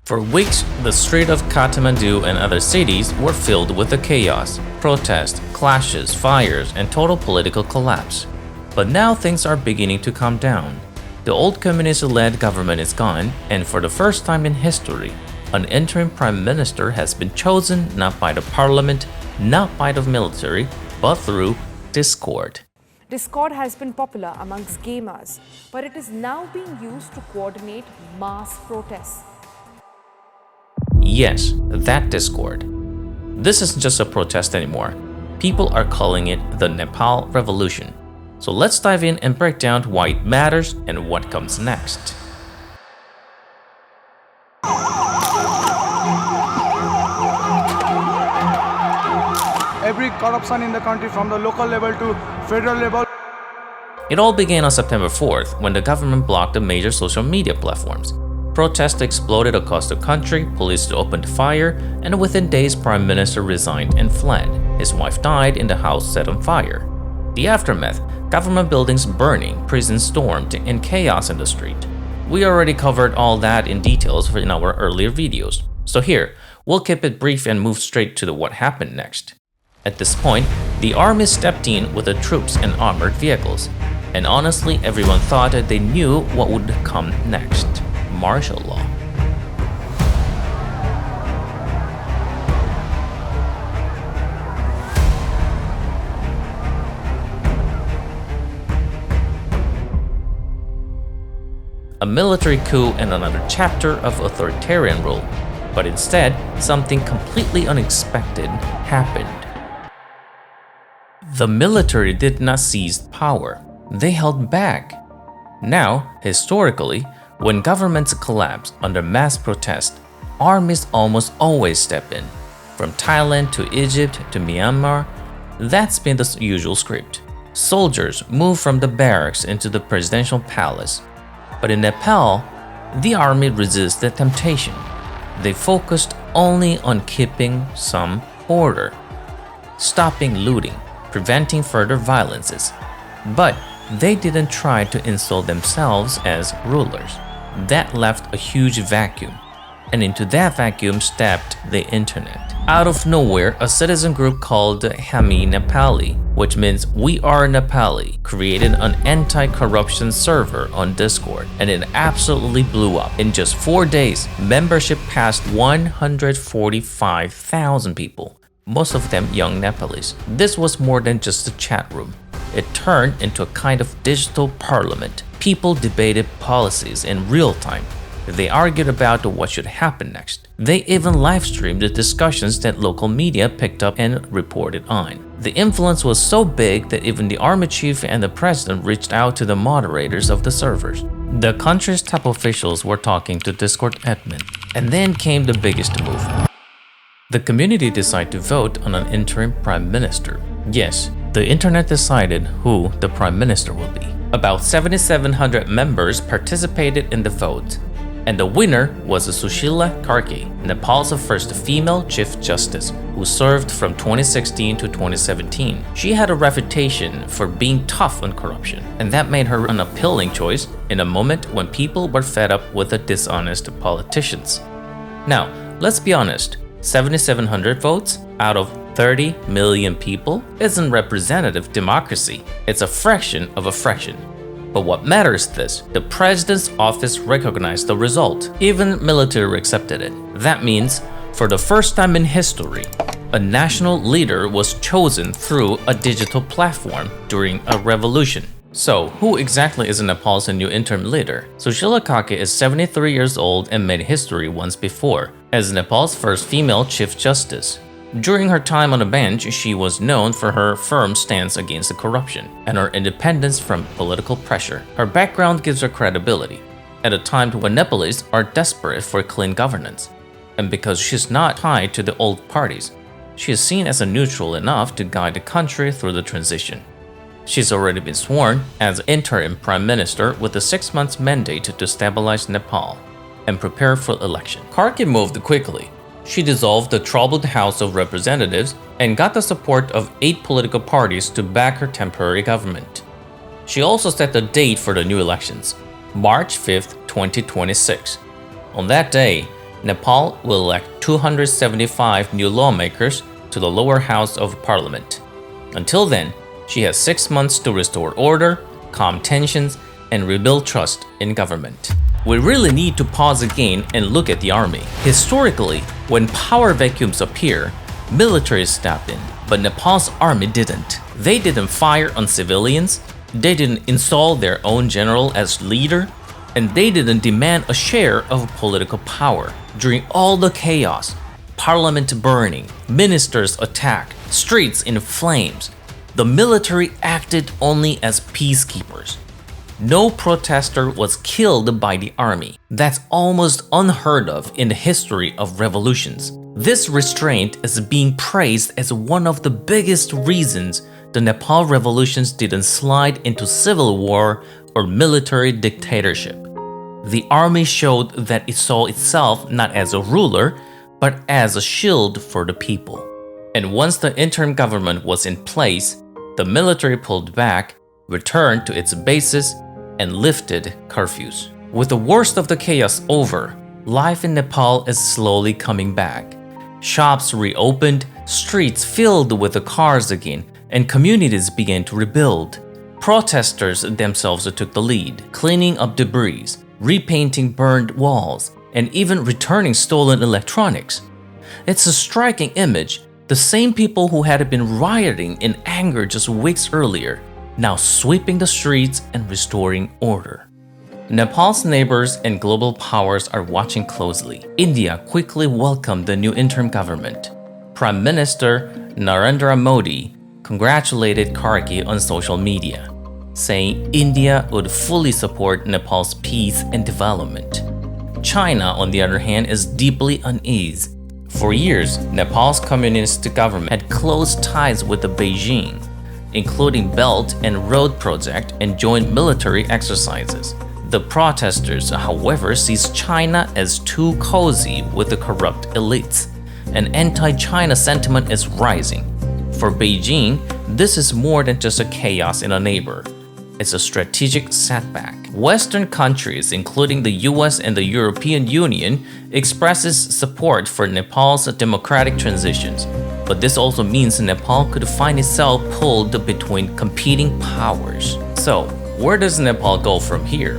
For weeks, the streets of Kathmandu and other cities were filled with the chaos, protests, clashes, fires, and total political collapse. But now things are beginning to calm down. The old communist-led government is gone, and for the first time in history, an interim prime minister has been chosen not by the parliament, not by the military, but through discord. Discord has been popular amongst gamers, but it is now being used to coordinate mass protests. Yes, that discord. This isn't just a protest anymore. People are calling it the Nepal Revolution. So let's dive in and break down why it matters and what comes next. Every corruption in the country from the local level to federal level. It all began on September 4th when the government blocked the major social media platforms. Protests exploded across the country, police opened fire, and within days Prime Minister resigned and fled. His wife died in the house set on fire. The aftermath, government buildings burning, prisons stormed, and chaos in the street. We already covered all that in details in our earlier videos. So here, we'll keep it brief and move straight to what happened next. At this point, the army stepped in with the troops and armored vehicles. And honestly, everyone thought that they knew what would come next. Martial law. A military coup and another chapter of authoritarian rule. But instead, something completely unexpected happened. The military did not seize power. They held back. Now, historically, when governments collapse under mass protest, armies almost always step in. From Thailand to Egypt to Myanmar, that's been the usual script. Soldiers move from the barracks into the presidential palace. But in Nepal, the army resisted temptation. They focused only on keeping some order, stopping looting, preventing further violences. But they didn't try to install themselves as rulers. That left a huge vacuum, and into that vacuum stepped the internet. Out of nowhere, a citizen group called Hami Nepali, which means We Are Nepali, created an anti-corruption server on Discord, and it absolutely blew up. In just 4 days, membership passed 145,000 people, most of them young Nepalese. This was more than just a chat room. It turned into a kind of digital parliament. People debated policies in real time. They argued about what should happen next. They even live-streamed the discussions that local media picked up and reported on. The influence was so big that even the army chief and the president reached out to the moderators of the servers. The country's top officials were talking to Discord admin. And then came the biggest move. The community decided to vote on an interim prime minister. Yes, the internet decided who the prime minister will be. About 7,700 members participated in the vote, and the winner was Sushila Karki, Nepal's first female chief justice, who served from 2016 to 2017. She had a reputation for being tough on corruption, and that made her an appealing choice in a moment when people were fed up with the dishonest politicians. Now, let's be honest, 7,700 votes out of 30 million people isn't representative democracy. It's a fraction of a fraction. But what matters is this: the president's office recognized the result. Even military accepted it. That means, for the first time in history, a national leader was chosen through a digital platform during a revolution. So, who exactly is Nepal's new interim leader? Sushila Kake is 73 years old and made history once before, as Nepal's first female chief justice. During her time on the bench, she was known for her firm stance against corruption and her independence from political pressure. Her background gives her credibility at a time when Nepalese are desperate for clean governance. And because she's not tied to the old parties, she is seen as a neutral enough to guide the country through the transition. She's already been sworn as interim prime minister with a 6-month mandate to stabilize Nepal and prepare for election. Karki moved quickly. She dissolved the troubled House of Representatives and got the support of 8 political parties to back her temporary government. She also set the date for the new elections, March 5, 2026. On that day, Nepal will elect 275 new lawmakers to the lower house of parliament. Until then, she has 6 months to restore order, calm tensions, and rebuild trust in government. We really need to pause again and look at the army. Historically, when power vacuums appear, military step in, but Nepal's army didn't. They didn't fire on civilians, they didn't install their own general as leader, and they didn't demand a share of political power. During all the chaos, parliament burning, ministers attacked, streets in flames, the military acted only as peacekeepers. No protester was killed by the army. That's almost unheard of in the history of revolutions. This restraint is being praised as one of the biggest reasons the Nepal revolutions didn't slide into civil war or military dictatorship. The army showed that it saw itself not as a ruler, but as a shield for the people. And once the interim government was in place, the military pulled back, returned to its bases, and lifted curfews. With the worst of the chaos over, life in Nepal is slowly coming back. Shops reopened, streets filled with the cars again, and communities began to rebuild. Protesters themselves took the lead, cleaning up debris, repainting burned walls, and even returning stolen electronics. It's a striking image. The same people who had been rioting in anger just weeks earlier, now sweeping the streets and restoring order. Nepal's neighbors and global powers are watching closely. India quickly welcomed the new interim government. Prime Minister Narendra Modi congratulated Karki on social media, saying India would fully support Nepal's peace and development. China, on the other hand, is deeply uneasy. For years, Nepal's communist government had close ties with Beijing, including Belt and Road Project and joint military exercises. The protesters, however, sees China as too cozy with the corrupt elites, and anti-China sentiment is rising. For Beijing, this is more than just a chaos in a neighbor. It's a strategic setback. Western countries, including the US and the European Union, expresses support for Nepal's democratic transitions. But this also means Nepal could find itself pulled between competing powers. So, where does Nepal go from here?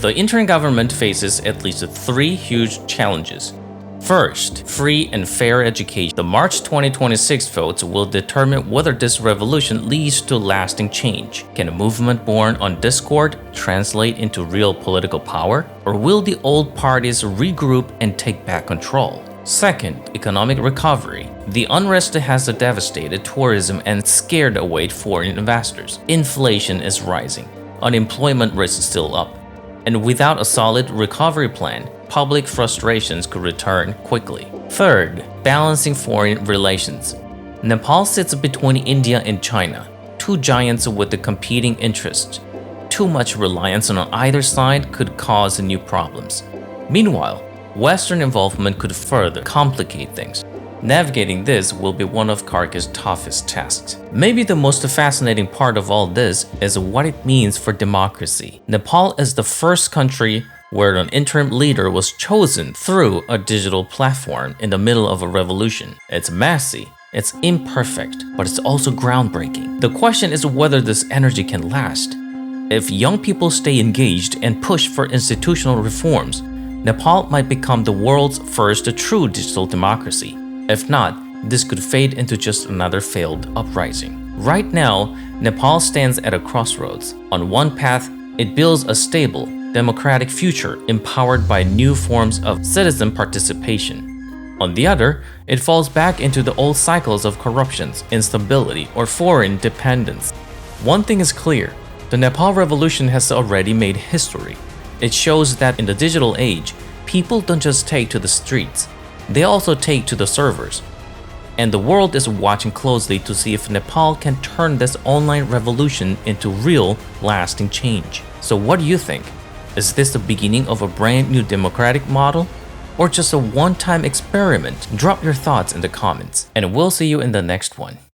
The interim government faces at least 3 huge challenges. First, free and fair education. The March 2026 votes will determine whether this revolution leads to lasting change. Can a movement born on discord translate into real political power? Or will the old parties regroup and take back control? Second, economic recovery. The unrest has devastated tourism and scared away foreign investors. Inflation is rising. Unemployment rate is still up. And without a solid recovery plan, public frustrations could return quickly. Third, balancing foreign relations. Nepal sits between India and China, 2 giants with the competing interests. Too much reliance on either side could cause new problems. Meanwhile, Western involvement could further complicate things. Navigating this will be one of Karki's toughest tasks. Maybe the most fascinating part of all this is what it means for democracy. Nepal is the first country where an interim leader was chosen through a digital platform in the middle of a revolution. It's messy, it's imperfect, but it's also groundbreaking. The question is whether this energy can last. If young people stay engaged and push for institutional reforms, Nepal might become the world's first true digital democracy. If not, this could fade into just another failed uprising. Right now, Nepal stands at a crossroads. On one path, it builds a stable, democratic future empowered by new forms of citizen participation. On the other, it falls back into the old cycles of corruption, instability, or foreign dependence. One thing is clear, the Nepal revolution has already made history. It shows that in the digital age, people don't just take to the streets, they also take to the servers. And the world is watching closely to see if Nepal can turn this online revolution into real, lasting change. So what do you think? Is this the beginning of a brand new democratic model? Or just a one-time experiment? Drop your thoughts in the comments, and we'll see you in the next one.